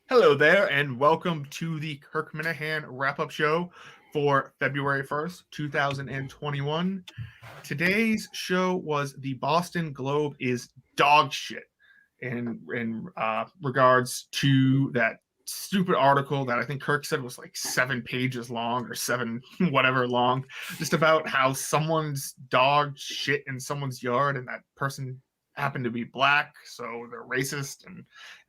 Hello there, and welcome to the Kirk Minahan wrap-up show for February 1st, 2021. Today's show was the Boston Globe is dog shit in regards to that stupid article that I think Kirk said was like 7 pages long or 7 whatever long, just about how someone's dog shit in someone's yard and that person happened to be black, so they're racist and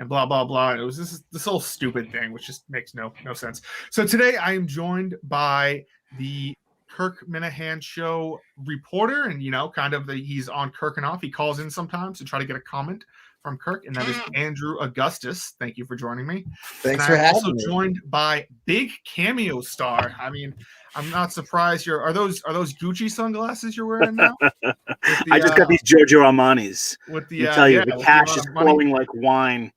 blah blah blah. And it was this whole stupid thing, which just makes no sense. So today I am joined by the Kirk Minahan show reporter, and kind of he's on Kirk and off. He calls in sometimes to try to get a comment from Kirk, and that is Andrew Augustus. Thank you for joining me. Thanks for having me. Also joined by big Cameo star. I mean, I'm not surprised. Are those Gucci sunglasses you're wearing now? I just got these Giorgio Armanis. With the the cash is flowing like wine.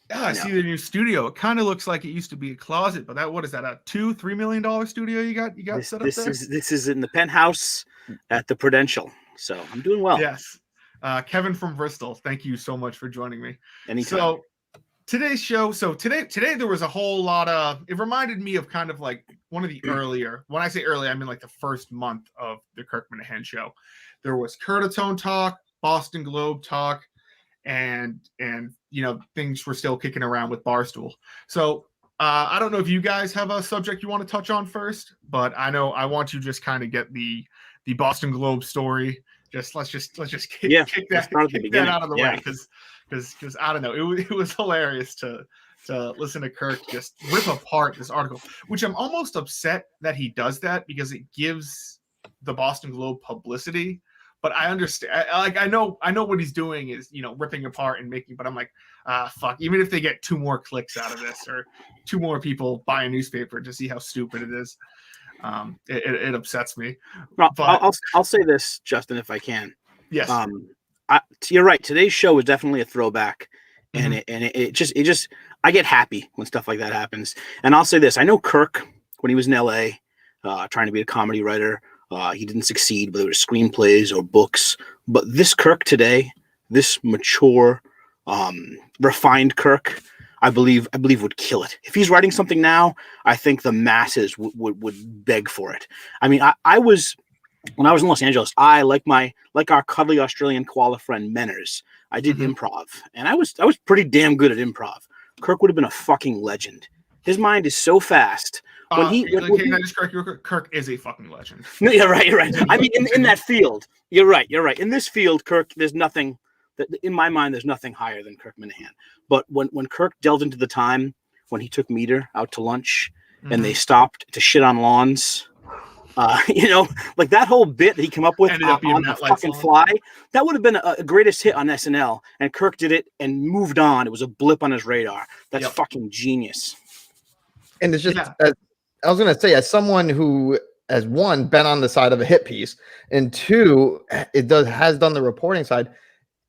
Yeah, I see the new studio. It kind of looks like it used to be a closet, but what is that? A $2-3 million studio you got set up there? This is in the penthouse at the Prudential. So I'm doing well. Yes. Kevin from Bristol, thank you so much for joining me. Anytime. So today's show. So today there was a whole lot of. It reminded me of kind of like one of the earlier. When I say early, I mean like the first month of the Kirk Minahan show. There was Curtatone talk, Boston Globe talk, and things were still kicking around with Barstool. So I don't know if you guys have a subject you want to touch on first, but I know I want to just kind of get the Boston Globe story. Let's just kick that out of the way because I don't know, it was hilarious to listen to Kirk just rip apart this article, which I'm almost upset that he does that because it gives the Boston Globe publicity. But I understand, like I know what he's doing is ripping apart and making. But I'm like, fuck. Even if they get 2 more clicks out of this or 2 more people buy a newspaper to see how stupid it is, it upsets me. Well, but I'll say this, Justin, if I can. Yes. You're right. Today's show is definitely a throwback, and it just I get happy when stuff like that happens. And I'll say this: I know Kirk when he was in L.A. Trying to be a comedy writer. He didn't succeed, whether it was screenplays or books. But this Kirk today, this mature, refined Kirk, I believe would kill it. If he's writing something now, I think the masses would beg for it. I mean, when I was in Los Angeles, I like our cuddly Australian koala friend Menners. I did improv, and I was pretty damn good at improv. Kirk would have been a fucking legend. His mind is so fast. Can I just correct you? Kirk is a fucking legend. No, you're right. You're right. I mean, in that field, you're right. You're right. In this field, Kirk, there's nothing that, in my mind, there's nothing higher than Kirk Minahan. But when Kirk delved into the time when he took Meter out to lunch and they stopped to shit on lawns, like that whole bit that he came up with on the fucking fly, that would have been a greatest hit on SNL. And Kirk did it and moved on. It was a blip on his radar. That's fucking genius. And it's just, I was going to say, as someone who has, 1, been on the side of a hit piece, and 2, has done the reporting side,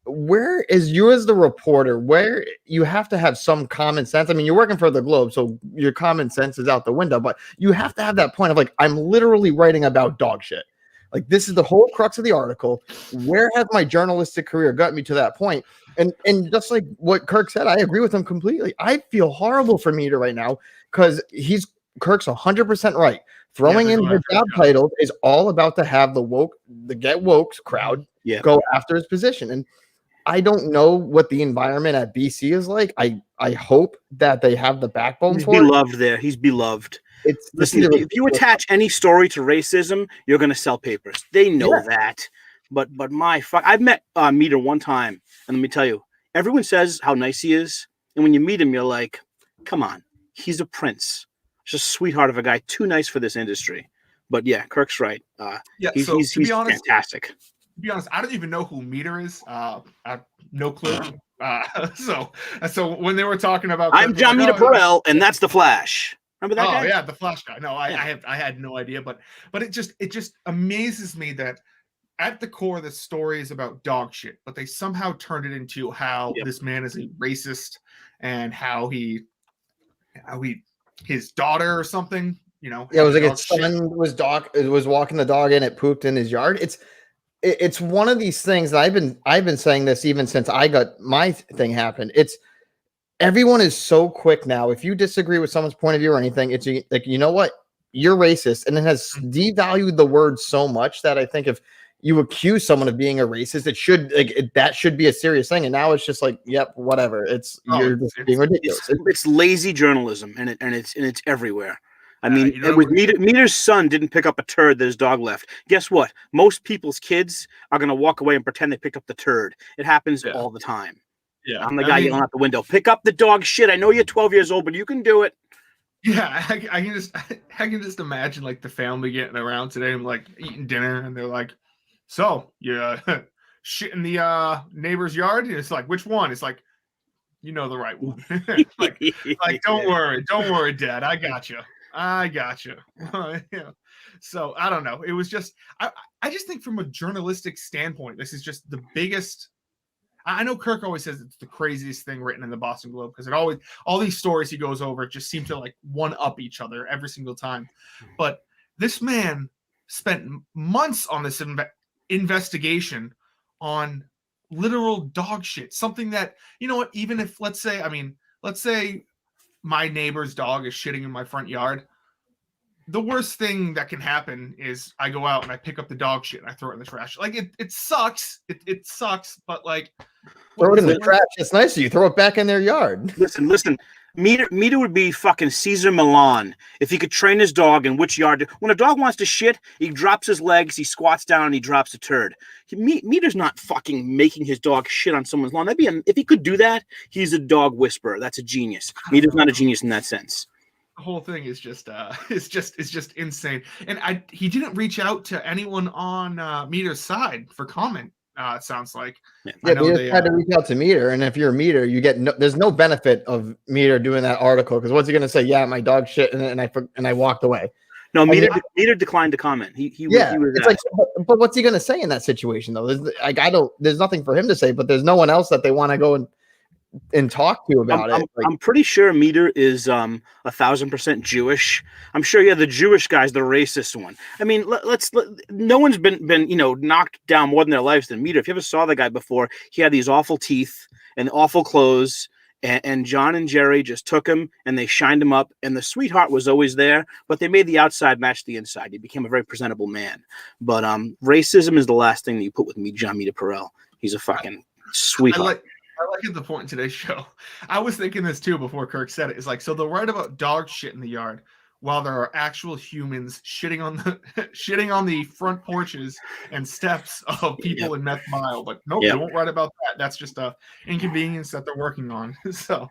where is you as the reporter, where you have to have some common sense? I mean, you're working for the Globe, so your common sense is out the window, but you have to have that point of like, I'm literally writing about dog shit. Like, this is the whole crux of the article. Where has my journalistic career got me to that point? And just like what Kirk said, I agree with him completely. I feel horrible for Meter right now because Kirk's 100% right. Throwing in the job title is all about to have the get woke crowd go after his position. And I don't know what the environment at BC is like. I hope that they have the backbone He's for it. beloved there. He's beloved. Listen, if you attach any story to racism, you're going to sell papers. They know that. But I've met Meter one time, and let me tell you, everyone says how nice he is, and when you meet him, you're like, come on, he's a prince. Just a sweetheart of a guy, too nice for this industry. But yeah, Kirk's right. He's fantastic. To be honest, I don't even know who Meter is. I have no clue. So when they were talking about, I'm John Meter Perel, and that's the Flash. Remember that guy? Oh yeah, the Flash guy. No, I had no idea, but it just amazes me that at the core the story is about dog shit, but they somehow turned it into how this man is a racist and how his daughter or something, it was like his son was walking the dog and it pooped in his yard. It's one of these things that I've been saying this even since I got my thing happened. everyone is so quick now. If you disagree with someone's point of view or anything, it's like, you know what? You're racist. And it has devalued the word so much that I think if you accuse someone of being a racist, it should that should be a serious thing. And now it's just like, yep, whatever. You're just being ridiculous. It's lazy journalism, and it's everywhere. I mean, with Meter's son didn't pick up a turd that his dog left. Guess what? Most people's kids are going to walk away and pretend they picked up the turd. It happens all the time. Yeah, I'm the guy yelling out the window, pick up the dog shit. I know you're 12 years old, but you can do it. Yeah, I can just imagine like the family getting around today and like eating dinner, and they're like, "So you shit in the neighbor's yard?" And it's like, "Which one?" It's like, "You know the right one." like don't worry, Dad, I got you. Yeah. So I don't know. It was just I just think from a journalistic standpoint, this is just the biggest. I know Kirk always says it's the craziest thing written in the Boston Globe because it always, all these stories he goes over just seem to like one up each other every single time. But this man spent months on this investigation on literal dog shit. Something that, you know what, even if let's say my neighbor's dog is shitting in my front yard, the worst thing that can happen is I go out and I pick up the dog shit and I throw it in the trash. Like it sucks. It sucks, but like throw it in the trash. It's nicer. You throw it back in their yard. Listen. Meter would be fucking Caesar Milan if he could train his dog in which yard. When a dog wants to shit, he drops his legs, he squats down, and he drops a turd. Meter's not fucking making his dog shit on someone's lawn. If he could do that, he's a dog whisperer. That's a genius. Meter's not a genius in that sense. The whole thing is just it's just insane. And he didn't reach out to anyone on Meter's side for comment. It sounds like they had to reach out to Meter, and if you're a Meter, you get there's no benefit of Meter doing that article because what's he gonna say? Yeah, my dog shit, and I walked away. No, Meter declined to comment. He was it's like, but what's he gonna say in that situation though? There's nothing for him to say, but there's no one else that they want to go and talk to about it. I'm pretty sure Meter is 1,000% Jewish. I'm sure the Jewish guy's the racist one. I mean, no one's been knocked down more than their lives than Meter. If you ever saw the guy before, he had these awful teeth and awful clothes, and John and Jerry just took him and they shined him up, and the sweetheart was always there, but they made the outside match the inside. He became a very presentable man. But racism is the last thing that you put with John Meter Perel. He's a fucking sweetheart. I like at the point in today's show. I was thinking this too before Kirk said it. It's like, so they'll write about dog shit in the yard while there are actual humans shitting on the front porches and steps of people in Meth Mile. But nope, they won't write about that. That's just a inconvenience that they're working on. So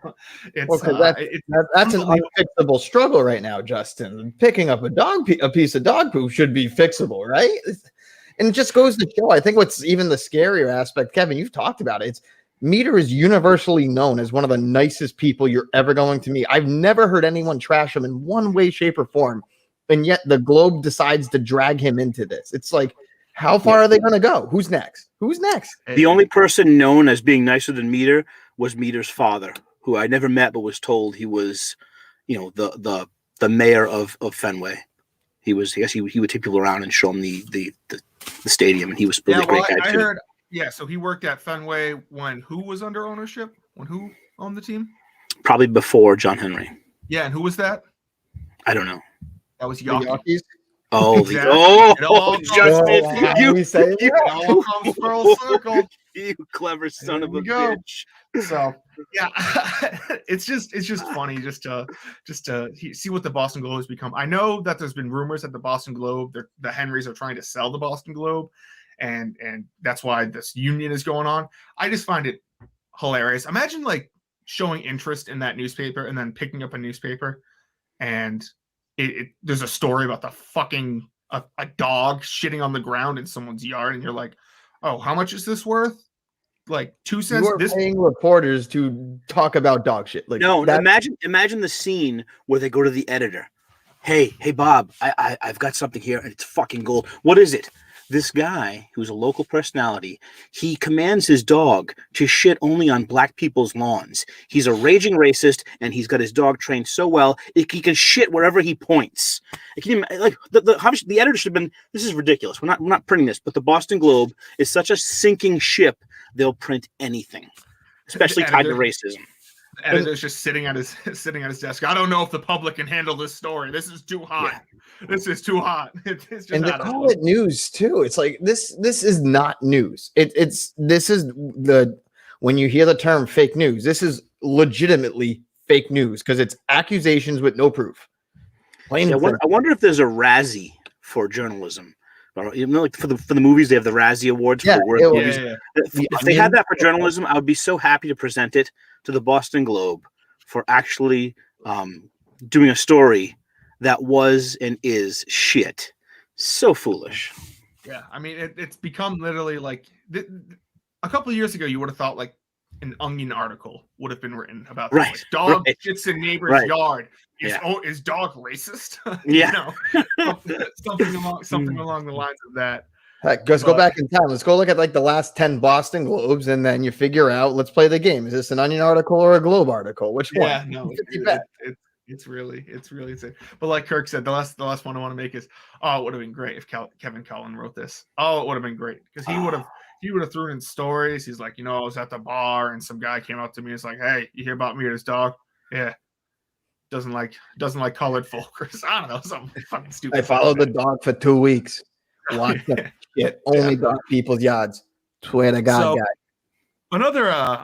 that's an unfixable struggle right now, Justin. Picking up a piece of dog poop should be fixable, right? And it just goes to show. I think what's even the scarier aspect, Kevin, you've talked about it. Meter is universally known as one of the nicest people you're ever going to meet. I've never heard anyone trash him in one way, shape, or form. And yet the Globe decides to drag him into this. It's like, how far are they going to go? Who's next? The only person known as being nicer than Meter was Meter's father, who I never met, but was told he was, the mayor of Fenway. He would take people around and show them the stadium, and he was really a great guy too. Yeah, so he worked at Fenway when who was under ownership? When who owned the team? Probably before John Henry. Yeah, and who was that? I don't know. That was Yankees. Oh, exactly. Justin, it all comes full circle. You clever son of a bitch. So yeah, it's just funny just to see what the Boston Globe has become. I know that there's been rumors that the Boston Globe, the Henrys are trying to sell the Boston Globe. And that's why this union is going on. I just find it hilarious. Imagine like showing interest in that newspaper and then picking up a newspaper and there's a story about the fucking a dog shitting on the ground in someone's yard, and you're like, oh, how much is this worth? Like 2 cents. You are paying reporters to talk about dog shit. Like, no, imagine the scene where they go to the editor. Hey Bob, I've got something here and it's fucking gold. What is it? This guy, who's a local personality, he commands his dog to shit only on black people's lawns. He's a raging racist, and he's got his dog trained so well he can shit wherever he points. The editor should have been. This is ridiculous. We're not printing this, but the Boston Globe is such a sinking ship. They'll print anything, especially tied to racism. editor's just sitting at his desk. I don't know if the public can handle this story. This is too hot. Yeah. This is too hot. It's just, and they call it news too. It's like this is not news. This is when you hear the term fake news, this is legitimately fake news because it's accusations with no proof. I wonder if there's a Razzie for journalism. You know, like for the movies, they have the Razzie Awards for the movies. Yeah. If they had that for journalism, I would be so happy to present it to the Boston Globe for actually doing a story that was and is shit. So foolish. Yeah, I mean, it's become literally like a couple of years ago, you would have thought like an Onion article would have been written about this. Like, dog shits in neighbor's yard. Is dog racist? Yeah, something along the lines of that. Heck, just go back in time. Let's go look at like the last 10 Boston Globes, and then you figure out. Let's play the game. Is this an Onion article or a Globe article? Which one? Yeah, no, it's really insane. But like Kirk said, the last one I want to make is, it would have been great if Kevin Cullen wrote this. Oh, it would have been great because he would have thrown in stories. He's like, I was at the bar and some guy came up to me. It's like, hey, you hear about me or this dog? Yeah. Doesn't like colored folk. I don't know, something fucking stupid. I followed the dog for 2 weeks. Watch that shit. Only dog people's yards. Swear to God, guy.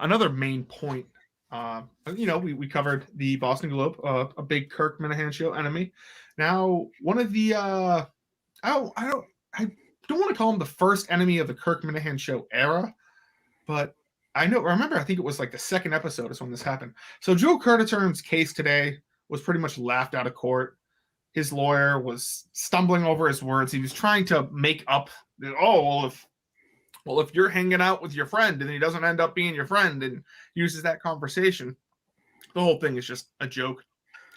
Another main point. We covered the Boston Globe, a big Kirk Minahan show enemy. Now, one of the I don't want to call him the first enemy of the Kirk Minahan show era, but I think it was like the second episode is when this happened. So Joe Curtatone's case today was pretty much laughed out of court. His lawyer was stumbling over his words. He was trying to make up if you're hanging out with your friend and he doesn't end up being your friend and uses that conversation, the whole thing is just a joke.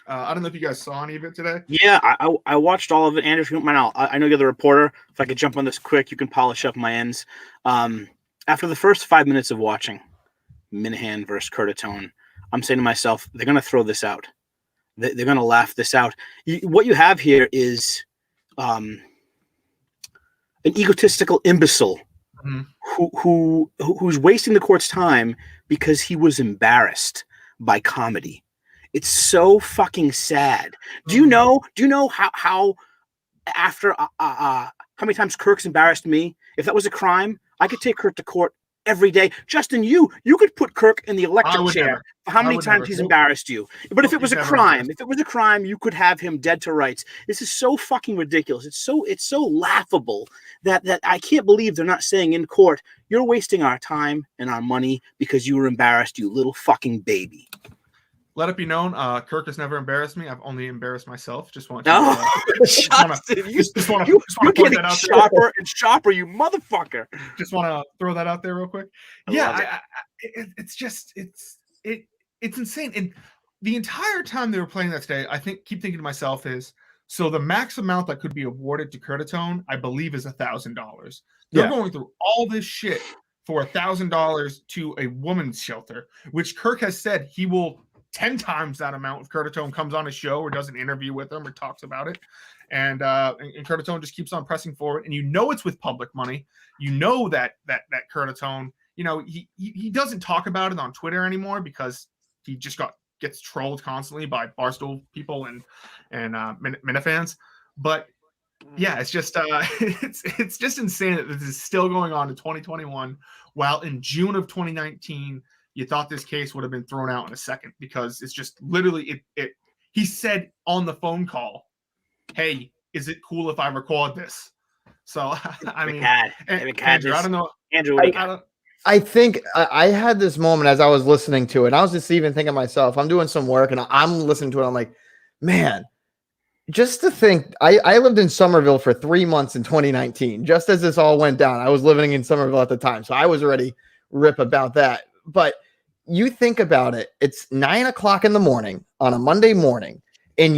I don't know if you guys saw any of it today. Yeah, I watched all of it. Andrew, if you don't mind, I know you're the reporter. If I could jump on this quick, you can polish up my ends. After the first 5 minutes of watching Minahan versus Curtatone, I'm saying to myself, they're going to throw this out. They're going to laugh this out. What you have here is an egotistical imbecile who's wasting the court's time because he was embarrassed by comedy. It's so fucking sad. Do you know how after how many times Kirk's embarrassed me? If that was a crime, I could take Kirk to court every day. Justin, you could put Kirk in the electric chair for how many times he's embarrassed you. But if it was a crime, you could have him dead to rights. This is so fucking ridiculous. It's so laughable that I can't believe they're not saying in court, you're wasting our time and our money because you were embarrassed, you little fucking baby. Let it be known, Kirk has never embarrassed me. I've only embarrassed myself. Just want to put that out there. Shopper, you motherfucker. Just want to throw that out there real quick. It's insane. And the entire time they were playing that today, keep thinking to myself is, so the max amount that could be awarded to Curtatone, I believe, is $1,000. They're going through all this shit for $1,000 to a woman's shelter, which Kirk has said he will 10 times that amount if Curtatone comes on a show or does an interview with him or talks about it. And Curtatone just keeps on pressing forward. And it's with public money. That Curtatone, he doesn't talk about it on Twitter anymore because he just gets trolled constantly by Barstool people and Minifans. But yeah, it's just it's just insane that this is still going on in 2021, while in June of 2019 you thought this case would have been thrown out in a second because it's just literally it. He said on the phone call, "Hey, is it cool if I record this?" So I mean, Andrew, I don't know. Andrew, I think I had this moment as I was listening to it. I was just even thinking to myself, I'm doing some work and I'm listening to it. I'm like, man, just to think, I lived in Somerville for 3 months in 2019, just as this all went down. I was living in Somerville at the time, so I was already rip about that. But you think about it, it's 9 o'clock in the morning on a Monday morning, and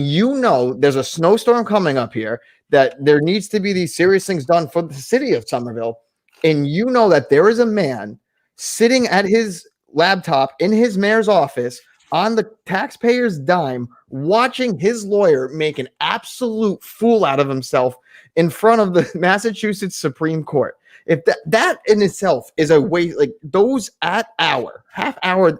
there's a snowstorm coming up here, that there needs to be these serious things done for the city of Somerville. And that there is a man sitting at his laptop in his mayor's office on the taxpayer's dime, watching his lawyer make an absolute fool out of himself in front of the Massachusetts Supreme Court. If that in itself is a waste, like those half hour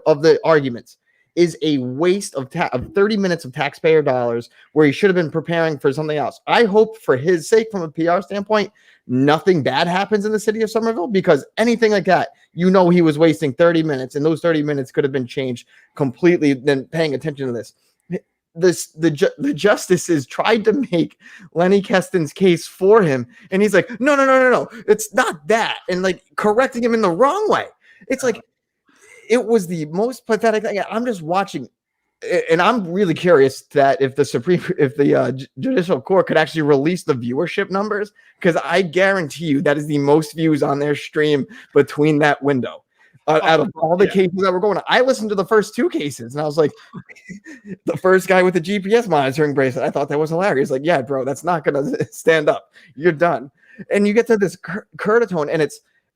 of the arguments is a waste of 30 minutes of taxpayer dollars where he should have been preparing for something else. I hope for his sake, from a PR standpoint, nothing bad happens in the city of Somerville, because anything like that, he was wasting 30 minutes, and those 30 minutes could have been changed completely than paying attention to this. The justices tried to make Lenny Keston's case for him, and he's like, no, it's not that, and like correcting him in the wrong way. It's like, it was the most pathetic thing. I'm just watching, and I'm really curious that if the judicial court could actually release the viewership numbers, because I guarantee you that is the most views on their stream between that window. Out of all the cases that were going on. I listened to the first 2 cases, and I was like, the first guy with the GPS monitoring bracelet, I thought that was hilarious. Like, yeah, bro, that's not going to stand up. You're done. And you get to this Curtatone, and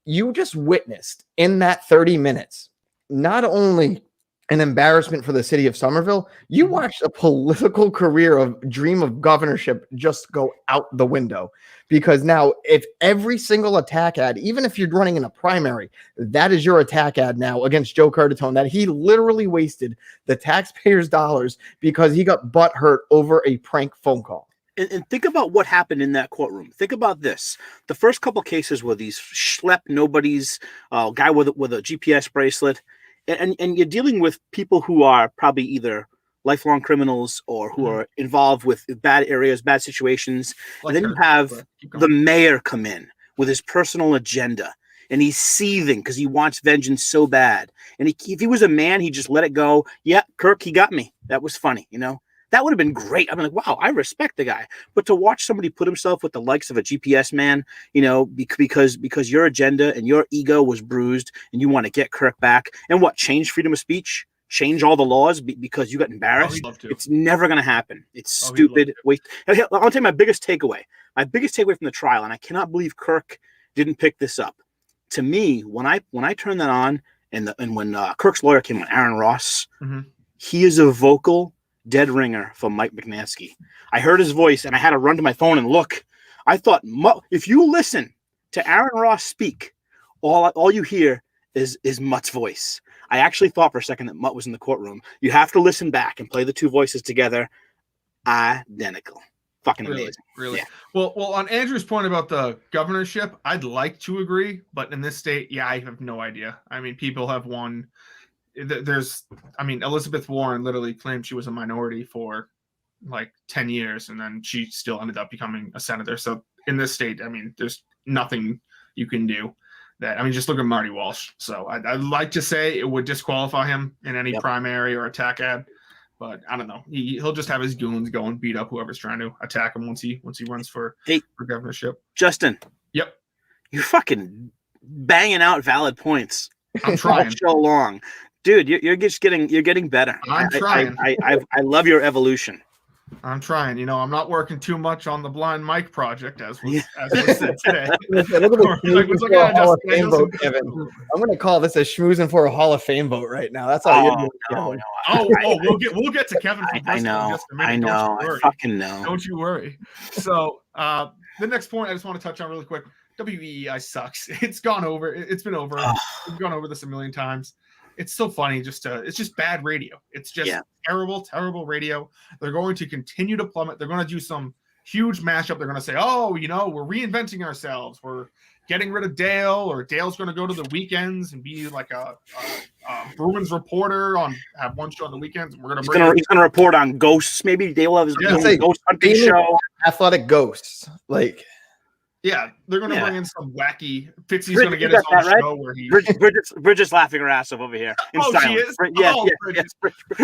you just witnessed in that 30 minutes, not only an embarrassment for the city of Somerville, you watched a political career of dream of governorship just go out the window. Because now, if every single attack ad, even if you're running in a primary, that is your attack ad now against Joe Curtatone, that he literally wasted the taxpayers' dollars because he got butthurt over a prank phone call. And think about what happened in that courtroom. Think about this. The first couple cases were these schlep nobodies, guy with a GPS bracelet. And you're dealing with people who are probably either lifelong criminals or who are involved with bad areas, bad situations. And then you have the mayor come in with his personal agenda, and he's seething because he wants vengeance so bad. And if he was a man, he'd just let it go. Yeah, Kirk, he got me. That was funny, That would have been great. I'm like, wow, I respect the guy. But to watch somebody put himself with the likes of a GPS man, because your agenda and your ego was bruised and you want to get Kirk back, and change freedom of speech, change all the laws because you got embarrassed. It's never going to happen. It's stupid. Wait, I'll tell you my biggest takeaway. My biggest takeaway from the trial, and I cannot believe Kirk didn't pick this up. To me, when I turned that on, and when Kirk's lawyer came on, Aaron Ross, he is a vocal dead ringer for Mike McNasky. I heard his voice, and I had to run to my phone and look. I thought, if you listen to Aaron Ross speak, all you hear is Mutt's voice. I actually thought for a second that Mutt was in the courtroom. You have to listen back and play the 2 voices together. Identical. Fucking amazing. Really? Yeah. Well, on Andrew's point about the governorship, I'd like to agree, but in this state, I have no idea. I mean, people have won. Elizabeth Warren literally claimed she was a minority for like 10 years, and then she still ended up becoming a senator. So in this state, there's nothing you can do. Just look at Marty Walsh. So I'd like to say it would disqualify him in any primary or attack ad, but I don't know. He'll just have his goons go and beat up whoever's trying to attack him once he runs for governorship. Justin. Yep. You're fucking banging out valid points. I'm trying. So long. Dude, you're getting better. I'm trying. I love your evolution. I'm trying. I'm not working too much on the Blind Mike project, as was said today. Look at the Hall of Fame vote, Kevin. I'm going to call this a schmoozing for a Hall of Fame vote right now. That's all you're doing. We'll get to Kevin from Bristol in just a minute. I know. I fucking know. Don't you worry. So the next point I just want to touch on really quick. WEI sucks. It's gone over. It's been over. We've gone over this a million times. It's so funny. It's just bad radio. It's just terrible radio. They're going to continue to plummet. They're going to do some huge mashup. They're going to say, we're reinventing ourselves. We're getting rid of Dale, or Dale's going to go to the weekends and be like a Bruins reporter have one show on the weekends. And he's going to report on ghosts. Maybe Dale will have his ghost hunting show. Athletic ghosts. Yeah, they're going to bring in some wacky. Fitzy's going to get his own show where he. Bridget's laughing her ass off over here. She is. Yes.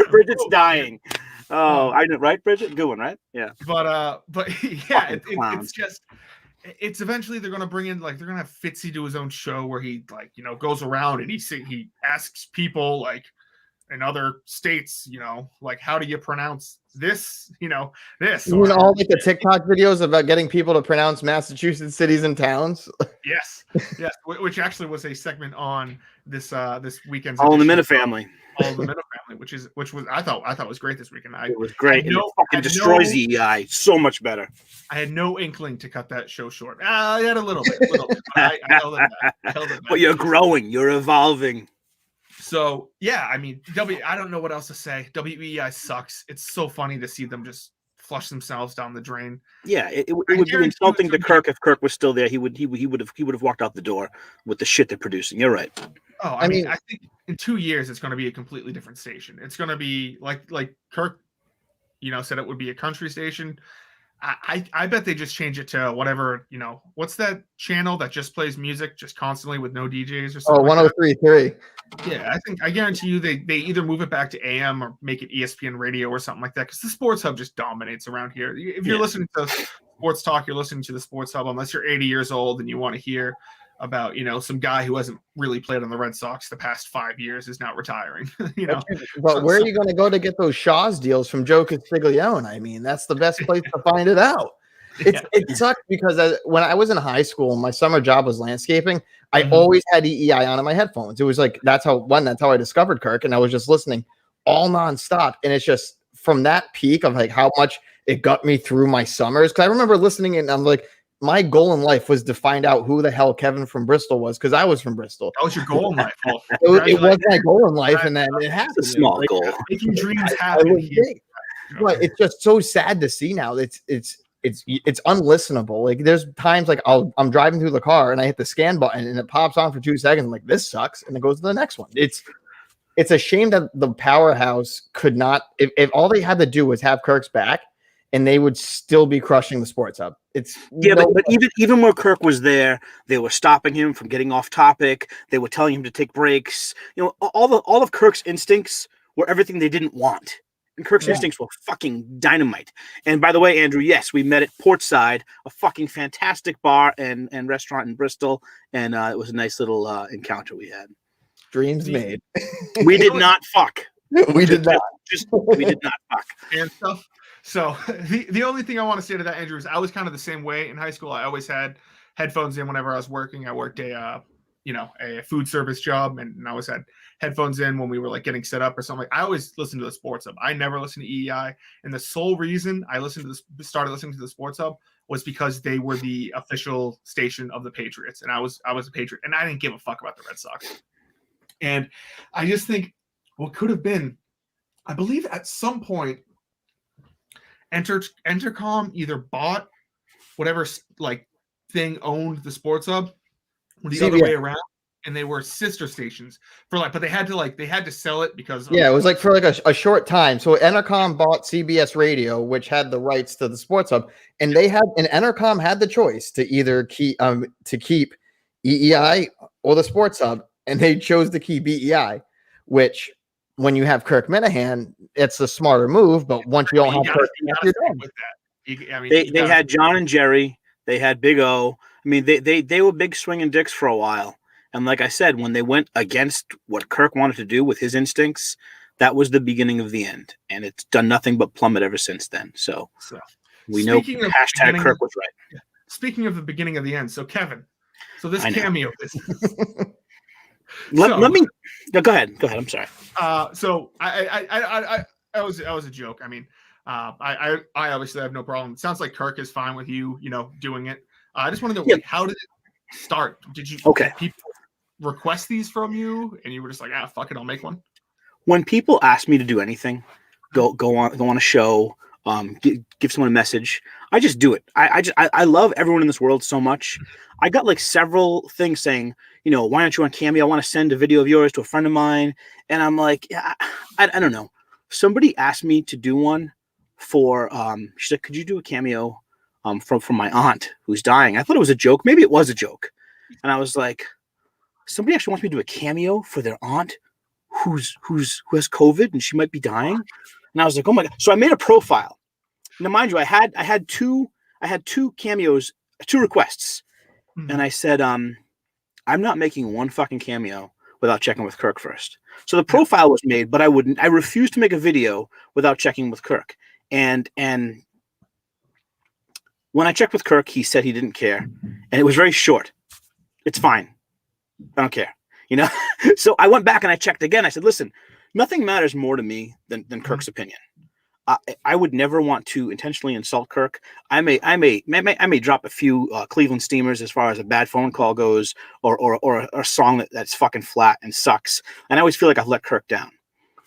Bridget's dying. Oh, I know, right, Bridget? Good one, right? Yeah. But it's just. It's eventually they're going to bring in they're going to have Fitzy do his own show where he goes around and he asks people in other states, how do you pronounce this, this. You mean all the TikTok videos about getting people to pronounce Massachusetts cities and towns? Yes. Which actually was a segment on this weekend's All in the Minute Family. All in the Minute Family, which was I thought was great this weekend. It was great. It fucking destroys EI so much better. I had no inkling to cut that show short. I had a little bit. I held it back. But you're growing. You're evolving. So yeah, I mean, I don't know what else to say. WEI sucks. It's so funny to see them just flush themselves down the drain. Yeah, it would be insulting to Kirk if Kirk was still there. He would have walked out the door with the shit they're producing. You're right. Oh, I mean, I think in 2 years it's going to be a completely different station. It's going to be like Kirk, said it would be a country station. I bet they just change it to whatever, what's that channel that just plays music just constantly with no DJs or something? Oh, 103.3. Yeah, I guarantee you they either move it back to AM or make it ESPN radio or something like that, because the Sports Hub just dominates around here. If you're listening to sports talk, you're listening to the Sports Hub, unless you're 80 years old and you want to hear about, some guy who hasn't really played on the Red Sox the past 5 years is now retiring. But where are you going to go to get those Shaw's deals from Joe Castiglione? I mean, that's the best place to find it out. It sucks because when I was in high school, my summer job was landscaping. I always had EEI on in my headphones. It was like that's how I discovered Kirk, and I was just listening all nonstop. And it's just from that peak of like how much it got me through my summers. Because I remember listening and I'm like, my goal in life was to find out who the hell Kevin from Bristol was, because I was from Bristol. That was your goal in life. Well, it was my goal in life, and then it happened. It's a small goal. Making dreams happen. But it's just so sad to see now. It's unlistenable. Like there's times like I'm driving through the car and I hit the scan button and it pops on for 2 seconds. I'm like, this sucks, and it goes to the next one. It's a shame that the powerhouse could not. If all they had to do was have Kirk's back, and they would still be crushing the Sports Hub. But even where Kirk was there, they were stopping him from getting off topic. They were telling him to take breaks. All of Kirk's instincts were everything they didn't want. And Kirk's instincts were fucking dynamite. And by the way, Andrew, yes, we met at Portside, a fucking fantastic bar and restaurant in Bristol. And it was a nice little encounter we had. Dreams made. We did not fuck. We did not. We did not fuck. And stuff. So the only thing I want to say to that, Andrew, is I was kind of the same way in high school. I always had headphones in whenever I was working. I worked a food service job, and I always had headphones in when we were like getting set up or something. I always listened to the Sports Hub. I never listened to EEI, and the sole reason I started listening to the Sports Hub was because they were the official station of the Patriots, and I was a Patriot, and I didn't give a fuck about the Red Sox. And I just think what could have been, I believe at some point, Entercom either bought whatever like thing owned the Sports Hub, or the other way around, and they were sister stations for but they had to sell it because it was like for like a short time. So Entercom bought CBS Radio, which had the rights to the Sports Hub, and Entercom had the choice to either keep EEI or the Sports Hub, and they chose to keep EEI, which, when you have Kirk Minahan, it's a smarter move. But once you don't have Kirk, you're done with that. They had John and Jerry. They had Big O. I mean, they were big swinging dicks for a while. And like I said, when they went against what Kirk wanted to do with his instincts, that was the beginning of the end. And it's done nothing but plummet ever since then. So we know hashtag Kirk was right. Speaking of the beginning of the end, so Kevin, this Cameo business. Let me go ahead. I'm sorry. So I was a joke. I mean, I obviously have no problem. It sounds like Kirk is fine with you, doing it. I just want to know, how did it start? Did people request these from you, and you were just like, fuck it, I'll make one? When people ask me to do anything, go on a show, give someone a message, I just do it. I love everyone in this world so much. I got like several things saying, why aren't you on Cameo? I want to send a video of yours to a friend of mine. And I'm like, I don't know. Somebody asked me to do one for, she said, could you do a Cameo from my aunt who's dying? I thought it was a joke. Maybe it was a joke. And I was like, somebody actually wants me to do a Cameo for their aunt who has COVID and she might be dying. And I was like, oh my God. So I made a profile. Now, mind you, I had two cameos, 2 requests. Mm-hmm. And I said, I'm not making one fucking cameo without checking with Kirk first. So the profile was made, but I refused to make a video without checking with Kirk. And when I checked with Kirk, he said he didn't care. And it was very short. It's fine. I don't care. So I went back and I checked again. I said, listen, nothing matters more to me than Kirk's opinion. I would never want to intentionally insult Kirk. I may drop a few Cleveland Steamers as far as a bad phone call goes, or a song that's fucking flat and sucks. And I always feel like I've let Kirk down.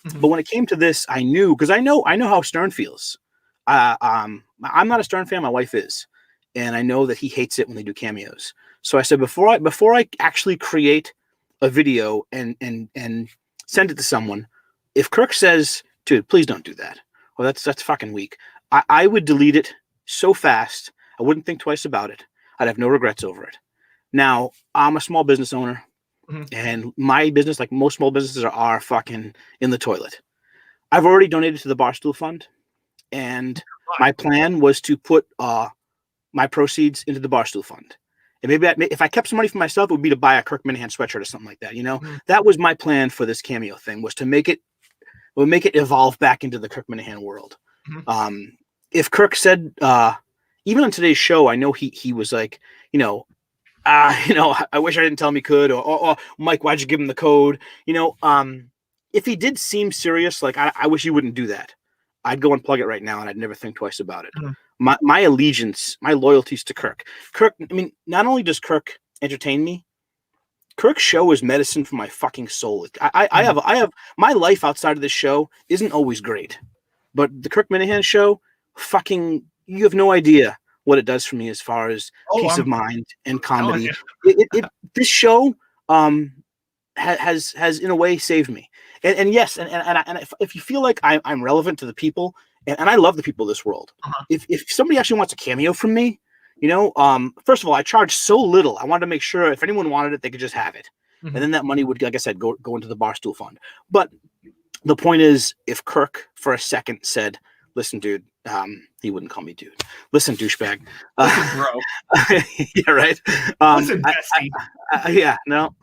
Mhm. But when it came to this, I knew, because I know how Stern feels. I'm not a Stern fan. My wife is, and I know that he hates it when they do cameos. So I said, before I actually create a video and send it to someone, if Kirk says, dude, please don't do that, well, that's fucking weak, I would delete it so fast. I wouldn't think twice about it. I'd have no regrets over it. Now, I'm a small business owner, and my business, like most small businesses, are fucking in the toilet. I've already donated to the Barstool Fund, and my plan was to put my proceeds into the Barstool Fund. And maybe if I kept some money for myself, it would be to buy a Kirk Minahan sweatshirt or something like that. That was my plan for this Cameo thing, was to make it evolve back into the Kirk Minahan world. If Kirk said, even on today's show, I know he was like, I wish I didn't tell him he could, or Mike, why'd you give him the code? If he did seem serious, like I wish you wouldn't do that, I'd go and plug it right now, and I'd never think twice about it. My allegiance, my loyalties to Kirk. I mean, not only does Kirk entertain me, Kirk's show is medicine for my fucking soul. I have my life outside of this show isn't always great, but the Kirk Minahan show, fucking, you have no idea what it does for me as far as peace of mind and comedy. This show has in a way saved me. And yes, and if you feel like I'm relevant to the people, and I love the people of this world, if somebody actually wants a cameo from me, first of all, I charge so little. I wanted to make sure if anyone wanted it, they could just have it. And then that money would, like I said, go into the Barstool Fund. But the point is, if Kirk for a second said, listen, dude, he wouldn't call me dude. Listen, douchebag. Listen, bro. Yeah, right. Listen, bestie. Yeah, no.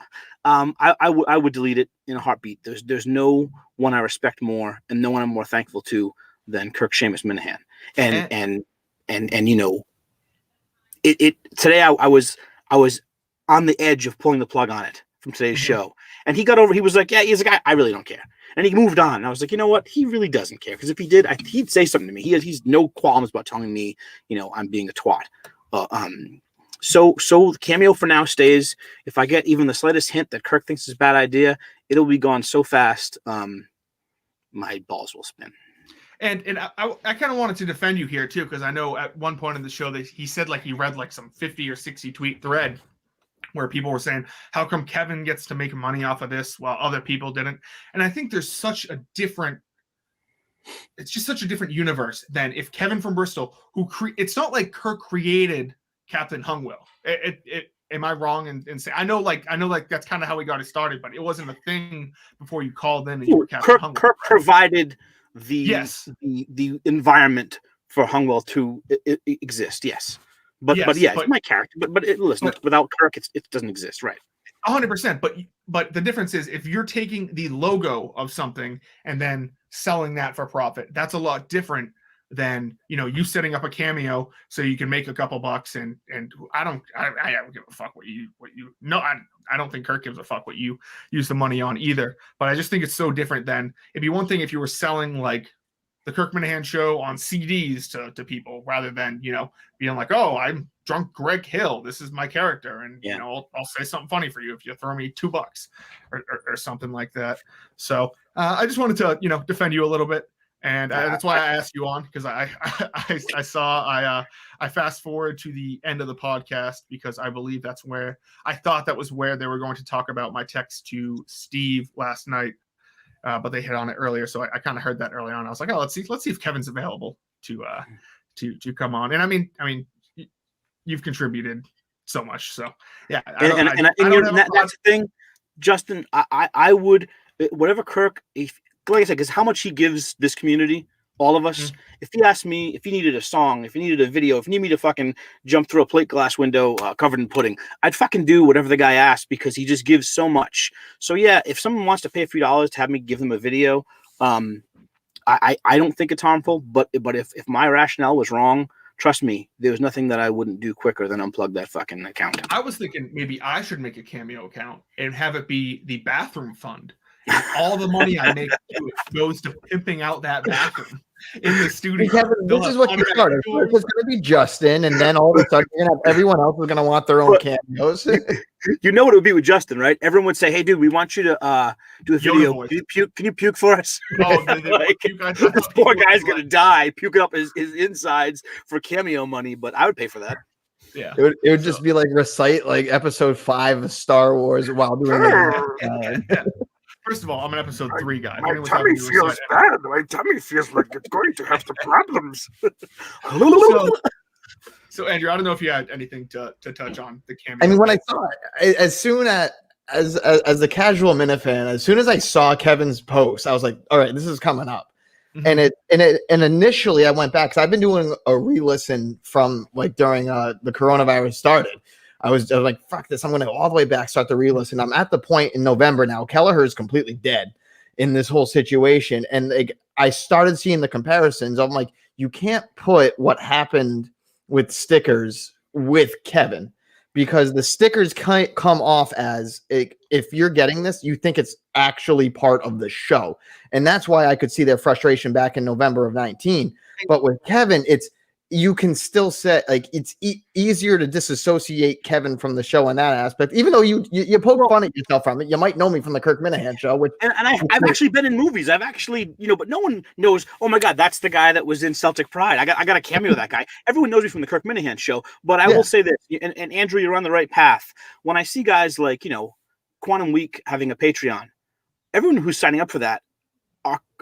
I would delete it in a heartbeat. There's no one I respect more, and no one I'm more thankful to than Kirk Seamus Minahan. And today I was on the edge of pulling the plug on it from today's show, and he was like, yeah, he's a guy, I really don't care, and he moved on. And I was like, you know what, he really doesn't care, because if he did, he'd say something to me. He's no qualms about telling me, I'm being a twat. So the Cameo for now stays. If I get even the slightest hint that Kirk thinks it's a bad idea, it'll be gone so fast, my balls will spin. And I kind of wanted to defend you here too, because I know at one point in the show that he said like he read like some 50 or 60 tweet thread where people were saying, how come Kevin gets to make money off of this while other people didn't? And I think there's it's just such a different universe than if Kevin from Bristol, it's not like Kirk created Captain Hungwell. Am I wrong in saying? I know like that's kind of how he got it started, but it wasn't a thing before you called in and you were Captain Hungwell. Kirk provided the environment for Hungwell to exist. Yes. But it's my character. But listen, without Kirk, it doesn't exist, right? 100%. But the difference is, if you're taking the logo of something and then selling that for profit, that's a lot different than you setting up a Cameo so you can make a couple bucks. And I don't give a fuck what you I don't think Kirk gives a fuck what you use the money on either. But I just think it's so different than, it'd be one thing if you were selling like the Kirk Minahan show on CDs to people, rather than being like, oh, I'm drunk Greg Hill, this is my character, and I'll say something funny for you if you throw me $2 or something like that. So I just wanted to defend you a little bit. And that's why I asked you on, because I fast forward to the end of the podcast, because I believe that's where I thought that was where they were going to talk about my text to Steve last night, but they hit on it earlier, so I kind of heard that early on. I was like, oh, let's see if Kevin's available to come on. And I mean, you've contributed so much, so yeah. That's the thing, Justin. I would, whatever Kirk, like I said, because how much he gives this community, all of us. If he asked me if he needed a song, if he needed a video, if he needed me to fucking jump through a plate glass window covered in pudding, I'd fucking do whatever the guy asked, because he just gives so much. So yeah, if someone wants to pay a few dollars to have me give them a video, I don't think it's harmful. But if my rationale was wrong, trust me, there was nothing that I wouldn't do quicker than unplug that fucking account. I was thinking maybe I should make a Cameo account and have it be the bathroom fund. And all the money I make goes to pimping out that bathroom. in the studio. Kevin, this is what you started. First it's going to be Justin, and then all of a sudden you're going to have everyone else is going to want their own cameos. You know what it would be with Justin, right? Everyone would say, "Hey, dude, we want you to do a video. Can you puke for us?" Oh, this poor guy's going to die puking up his insides for cameo money, but I would pay for that. Yeah, it would just be like recite like episode 5 of Star Wars while doing yeah. First of all, I'm an episode 3 guy. My tummy feels bad. My tummy feels like it's going to have some problems. So Andrew, I don't know if you had anything to touch on the cameo. I mean, when I saw it, as soon as the casual Minifan, as soon as I saw Kevin's post, I was like, all right, this is coming up. Mm-hmm. And initially I went back because I've been doing a re-listen from like during the coronavirus started. I was like, fuck this, I'm going to go all the way back, start the re-listen. I'm at the point in November now. Kelleher is completely dead in this whole situation. And like, I started seeing the comparisons. I'm like, you can't put what happened with stickers with Kevin, because the stickers come off as if you're getting this, you think it's actually part of the show. And that's why I could see their frustration back in November of 19. But with Kevin, you can still say like it's easier to disassociate Kevin from the show in that aspect, even though you poke fun at yourself from it. You might know me from the Kirk Minahan show, which I've actually been in movies. I've actually, but no one knows. Oh my God, that's the guy that was in Celtic Pride. I got a cameo of that guy. Everyone knows me from the Kirk Minahan show. But I will say this, and Andrew, you're on the right path. When I see guys like Quantum Week having a Patreon, everyone who's signing up for that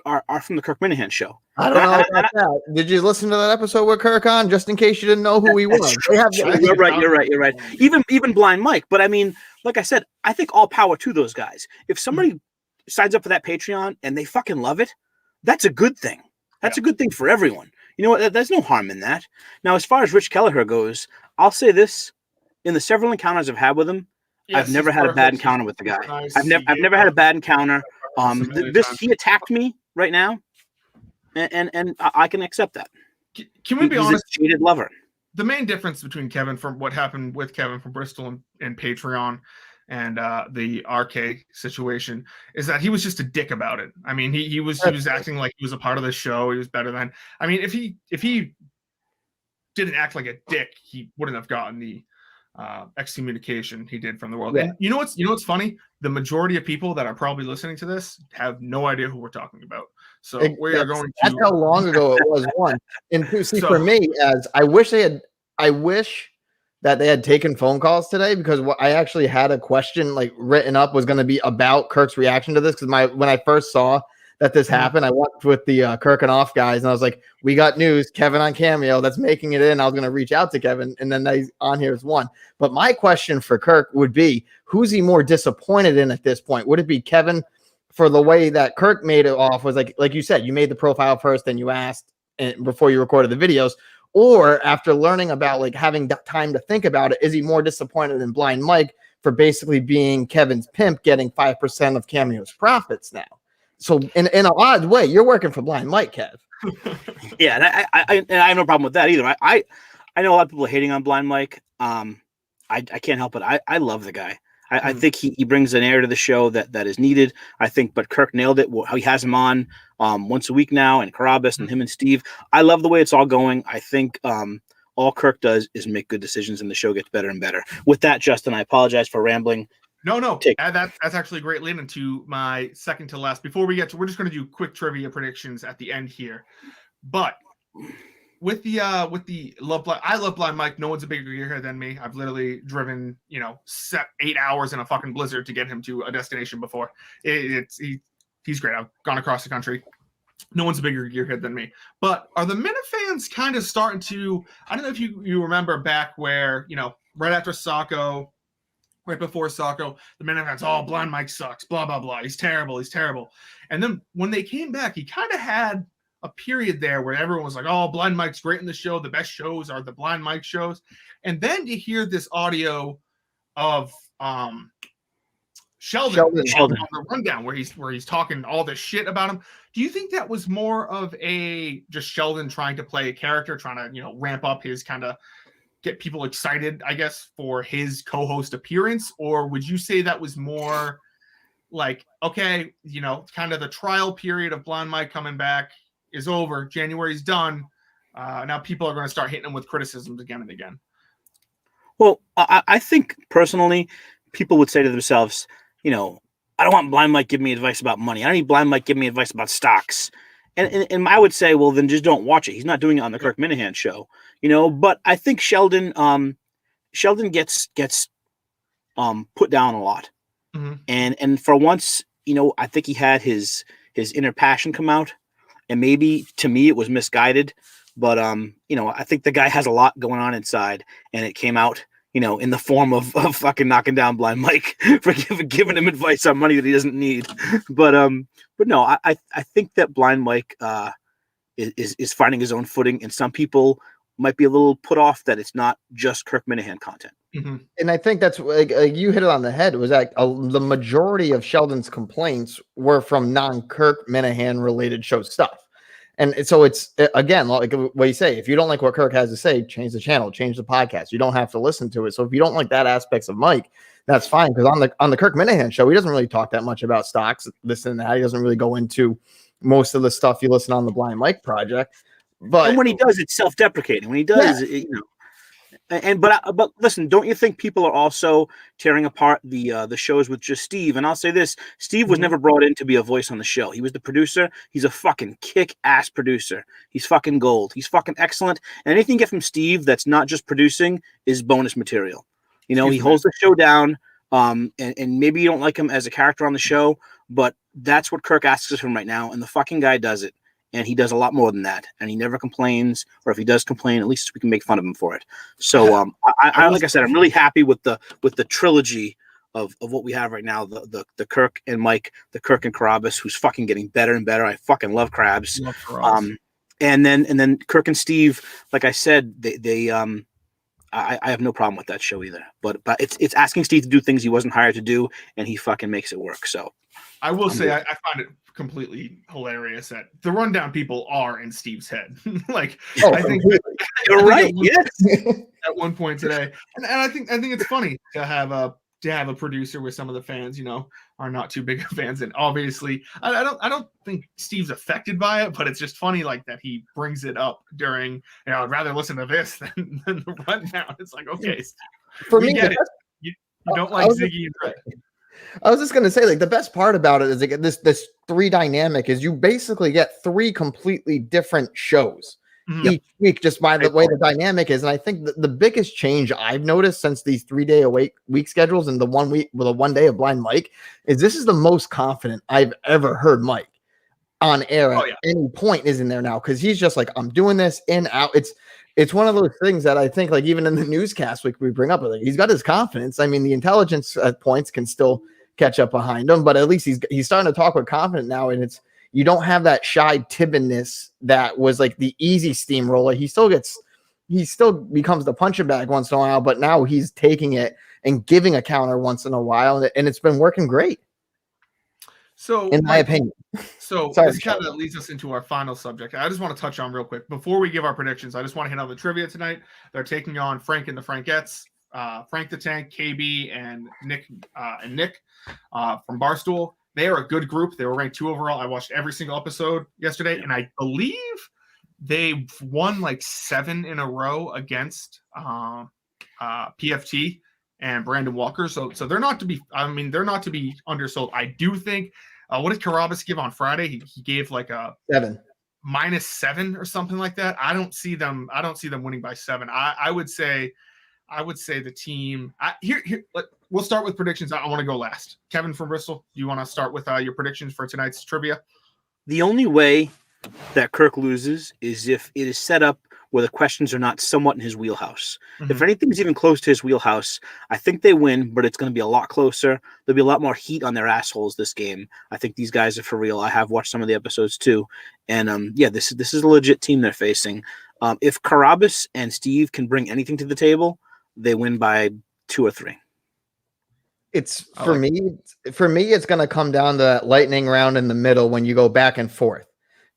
are from the Kirk Minahan show. I don't know about that. Did you listen to that episode with Kirk on, just in case you didn't know who he was? You're right. Even Blind Mike. But I mean, like I said, I think all power to those guys. If somebody signs up for that Patreon and they fucking love it, that's a good thing. That's a good thing for everyone. You know what? There's no harm in that. Now, as far as Rich Kelleher goes, I'll say this: in the several encounters I've had with him, I've never had a bad encounter with the guy. Nice. I've never had a bad encounter. He attacked me right now. And I can accept that. Can we be honest? A cheated lover. The main difference between Kevin from what happened with Kevin from Bristol and Patreon and the RK situation is that he was just a dick about it. I mean, he was acting like he was a part of the show. He was better than. I mean, if he didn't act like a dick, he wouldn't have gotten the excommunication he did from the world. Yeah. And you know what's funny? The majority of people that are probably listening to this have no idea who we're talking about. So we are going to. That's how long ago it was. One and two. See, for me, I wish that they had taken phone calls today, because what I actually had a question like written up was going to be about Kirk's reaction to this, because when I first saw that this happened, I went with the Kirk and Off guys, and I was like, we got news, Kevin on Cameo that's making it in. I was going to reach out to Kevin, and then he's on here as one. But my question for Kirk would be, who's he more disappointed in at this point? Would it be Kevin for the way that Kirk made it off, was like you said, you made the profile first, then you asked before you recorded the videos, or after learning about like having time to think about it, is he more disappointed in Blind Mike for basically being Kevin's pimp, getting 5% of Cameo's profits now? So in an odd way, you're working for Blind Mike, Kev. Yeah, and I have no problem with that either. I know a lot of people are hating on Blind Mike. I can't help it. I love the guy. I think he brings an air to the show that is needed. I think, but Kirk nailed it. How he has him on once a week now, and Carabas and him and Steve. I love the way it's all going. I think all Kirk does is make good decisions, and the show gets better and better. With that, Justin, I apologize for rambling. No. That's actually a great lead into my second to last. Before we get to, we're just going to do quick trivia predictions at the end here. But with the I love Blind Mike. No one's a bigger gearhead than me. I've literally driven 8 hours in a fucking blizzard to get him to a destination before. He's great. I've gone across the country. No one's a bigger gearhead than me. But are the Minifans kind of starting to? I don't know if you remember back where right after Sacco. Right before Sacco, the Minifans, Blind Mike sucks, blah, blah, blah. He's terrible. And then when they came back, he kind of had a period there where everyone was like, Blind Mike's great in the show. The best shows are the Blind Mike shows. And then you hear this audio of Sheldon on the rundown where he's talking all this shit about him. Do you think that was more of just Sheldon trying to play a character, trying to, ramp up his kind of get people excited, I guess, for his co-host appearance? Or would you say that was more like, okay, kind of the trial period of Blind Mike coming back, is over. January's done. Now people are going to start hitting him with criticisms again and again. Well, I think personally, people would say to themselves, I don't want Blind Mike giving me advice about money. I don't need Blind Mike giving me advice about stocks. And I would say, well, then just don't watch it. He's not doing it on the Kirk Minahan show, But I think Sheldon gets put down a lot, and for once, I think he had his inner passion come out, and maybe to me it was misguided, but I think the guy has a lot going on inside, and it came out, in the form of fucking knocking down Blind Mike for giving him advice on money that he doesn't need. But no, I think that Blind Mike is finding his own footing, and some people might be a little put off that it's not just Kirk Minahan content. And I think that's like you hit it on the head. It was like the majority of Sheldon's complaints were from non-Kirk Minahan related show stuff. And so it's, again, like what you say, if you don't like what Kirk has to say, change the channel, change the podcast. You don't have to listen to it. So if you don't like that aspects of Mike, that's fine. Because on the Kirk Minahan show, he doesn't really talk that much about stocks, this and that. He doesn't really go into most of the stuff you listen on the Blind Mike project. But and when he does, it's self-deprecating. When he does, but listen, don't you think people are also tearing apart the shows with just Steve? And I'll say this: Steve was never brought in to be a voice on the show. He was the producer. He's a fucking kick-ass producer. He's fucking gold. He's fucking excellent. And anything you get from Steve that's not just producing is bonus material. He holds the show down. And maybe you don't like him as a character on the show, but that's what Kirk asks of him right now, and the fucking guy does it. And he does a lot more than that, and he never complains. Or if he does complain, at least we can make fun of him for it. So, like I said, I'm really happy with the trilogy of what we have right now. The Kirk and Mike, the Kirk and Carabas, who's fucking getting better and better. I fucking love Krabs. And then Kirk and Steve, like I said, I have no problem with that show either. But it's asking Steve to do things he wasn't hired to do, and he fucking makes it work. So I will say I find it completely hilarious that the rundown people are in Steve's head. I think you're right. Yes, at one point today, and I think it's funny to have a producer with some of the fans, are not too big of fans, and obviously I don't think Steve's affected by it, but it's just funny like that he brings it up during. I'd rather listen to this than the rundown. It's like, okay, for me, get it. You don't like Ziggy and Rick. I was just going to say, like, the best part about it is like this three dynamic is you basically get three completely different shows each week just by the way the dynamic is. And I think the biggest change I've noticed since these 3-day week schedules and the 1 week with a 1 day of Blind Mike is this is the most confident I've ever heard Mike on air at any point is in there now. Cause he's just like, I'm doing this in out. It's one of those things that I think, like, even in the newscast we bring up, like, he's got his confidence. I mean, the intelligence at points can still catch up behind him, but at least he's starting to talk with confidence now. And you don't have that shy timidness that was like the easy steamroller. He still becomes the punching bag once in a while, but now he's taking it and giving a counter once in a while, and it's been working great. So, in my opinion. So this kind of leads us into our final subject. I just want to touch on real quick before we give our predictions. I just want to hit on the trivia tonight. They're taking on Frank and the Frankettes, Frank the Tank, KB, and Nick from Barstool. They are a good group. They were ranked 2 overall. I watched every single episode yesterday, and I believe they've won like 7 in a row against PFT and Brandon Walker. So they're not to be. I mean, they're not to be undersold. I do think. What did Carabas give on Friday? He gave like a 7. -7 or something like that. I don't see them winning by 7. I would say the team here. We'll start with predictions. I want to go last. Kevin from Bristol, do you want to start with your predictions for tonight's trivia? The only way that Kirk loses is if it is set up where the questions are not somewhat in his wheelhouse. If anything's even close to his wheelhouse, I think they win, but it's going to be a lot closer. There'll be a lot more heat on their assholes this game. I think these guys are for real. I have watched some of the episodes too. And this is a legit team they're facing. If Carabas and Steve can bring anything to the table, they win by 2 or 3. It's for me, it's going to come down to that lightning round in the middle when you go back and forth,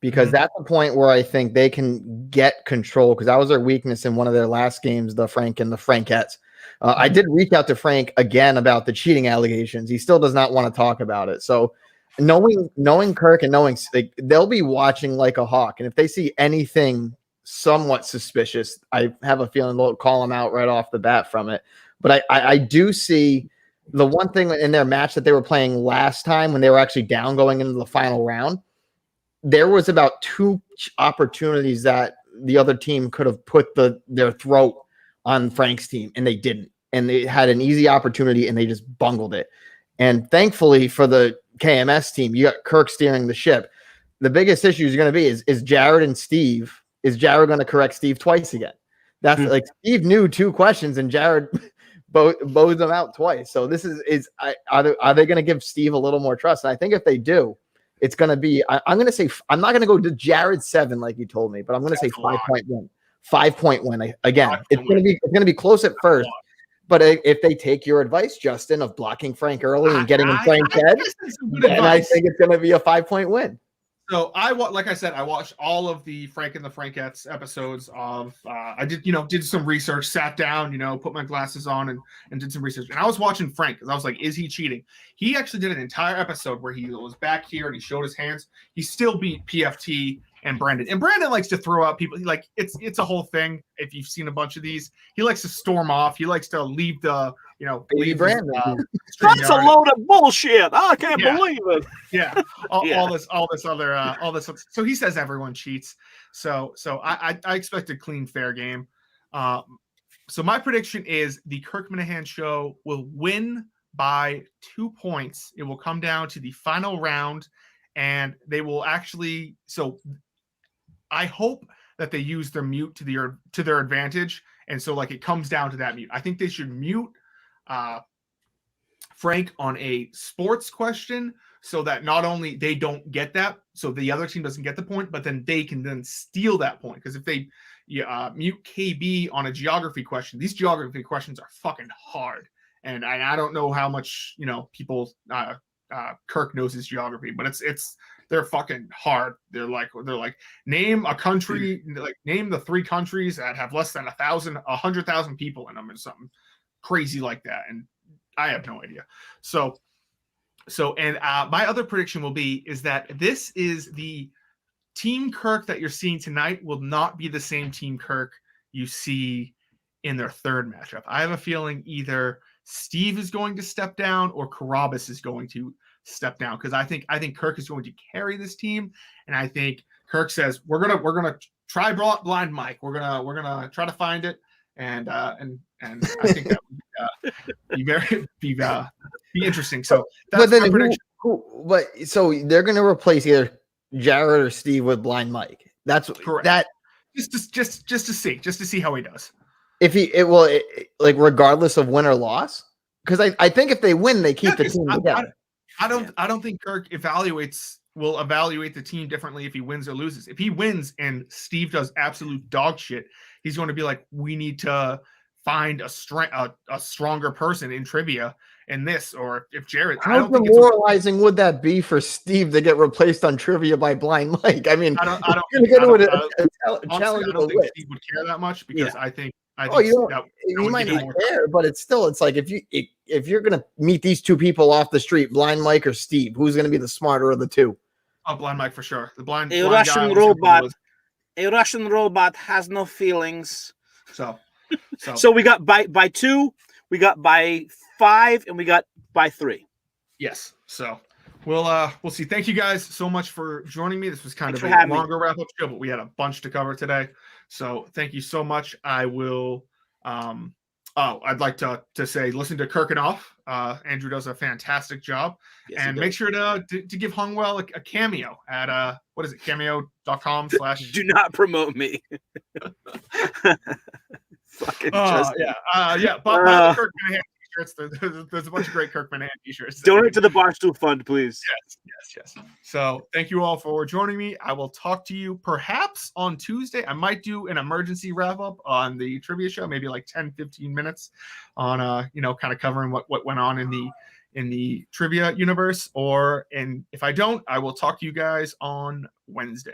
because that's the point where I think they can get control, because that was their weakness in one of their last games, the Frank and the Frankettes. I did reach out to Frank again about the cheating allegations. He still does not want to talk about it. So knowing Kirk and knowing like, they'll be watching like a hawk, and if they see anything somewhat suspicious, I have a feeling they'll call him out right off the bat from it. But I do see the one thing in their match that they were playing last time when they were actually down going into the final round, there was about 2 opportunities that the other team could have put their throat on Frank's team, and they didn't. And they had an easy opportunity, and they just bungled it. And thankfully for the KMS team, you got Kirk steering the ship. The biggest issue is going to be is Jared and Steve. Is Jared going to correct Steve twice again? That's like Steve knew 2 questions, and Jared bowed them out twice. So this are they going to give Steve a little more trust? And I think if they do, it's going to be. I'm going to say I'm not going to go to Jared 7 like you told me, but I'm going to say 5-point win. 5-point win again. It's going to be close at first. But if they take your advice, Justin, of blocking Frank early and getting in Frank's head, then I think it's going to be a 5-point win. So like I said, I watched all of the Frank and the Frankettes episodes of. I did some research, sat down, put my glasses on and did some research. And I was watching Frank because I was like, is he cheating? He actually did an entire episode where he was back here and he showed his hands. He still beat PFT and Brandon. And Brandon likes to throw out people. Like it's a whole thing. If you've seen a bunch of these, he likes to storm off. He likes to leave the leave Brandon. That's a load of bullshit. I can't believe it. Yeah, all this other. So he says everyone cheats. So I expect a clean, fair game. So my prediction is the Kirk Minahan show will win by 2 points. It will come down to the final round, and they will actually. So I hope that they use their mute to their advantage, and so like it comes down to that mute. I think they should mute Frank on a sports question so that not only they don't get that, so the other team doesn't get the point, but then they can then steal that point. Because if they mute KB on a geography question, these geography questions are fucking hard. And I don't know how much, people, Kirk knows his geography, but they're fucking hard. They're like, name a country, like name the 3 countries that have less than 100,000 people in them or something crazy like that. And I have no idea. So my other prediction is that this is the Team Kirk that you're seeing tonight will not be the same Team Kirk you see in their third matchup. I have a feeling either Steve is going to step down or Carabas is going to step down, because I think Kirk is going to carry this team, and I think Kirk says we're gonna try blind Mike. We're gonna try to find it, and I think that would be interesting. So that's my prediction. So they're gonna replace either Jared or Steve with blind Mike. That's correct. That just to see how he does. Like regardless of win or loss, because I think if they win, they keep the team together. I don't think Kirk will evaluate the team differently if he wins or loses. If he wins and Steve does absolute dog shit, he's going to be like, we need to find a stronger person in trivia in this. Or if Jared, how demoralizing would that be for Steve to get replaced on trivia by blind Mike? I mean, I don't think Steve would care that much, because I think you might not care, but it's like if you're gonna meet these 2 people off the street, blind Mike or Steve, who's gonna be the smarter of the 2? Oh, blind Mike for sure. The blind Russian robot. A Russian robot has no feelings. So we got by 2, we got by 5, and we got by 3. Yes. So we'll see. Thank you guys so much for joining me. This was kind of a longer wrap-up show, but we had a bunch to cover today. So thank you so much. I will I'd like to say listen to Kirk and Off. Andrew does a fantastic job. Yes, and make sure to give Hungwell a cameo at what is it, cameo.com/ do not promote me. Fucking buy the Kirk Minahan t-shirts. There's a bunch of great Kirk Minahan t-shirts. Donate to the Barstool Fund, please. Yes. So thank you all for joining me. I will talk to you perhaps on Tuesday. I might do an emergency wrap-up on the trivia show, maybe like 10-15 minutes on kind of covering what went on in the trivia universe. And if I don't, I will talk to you guys on Wednesday.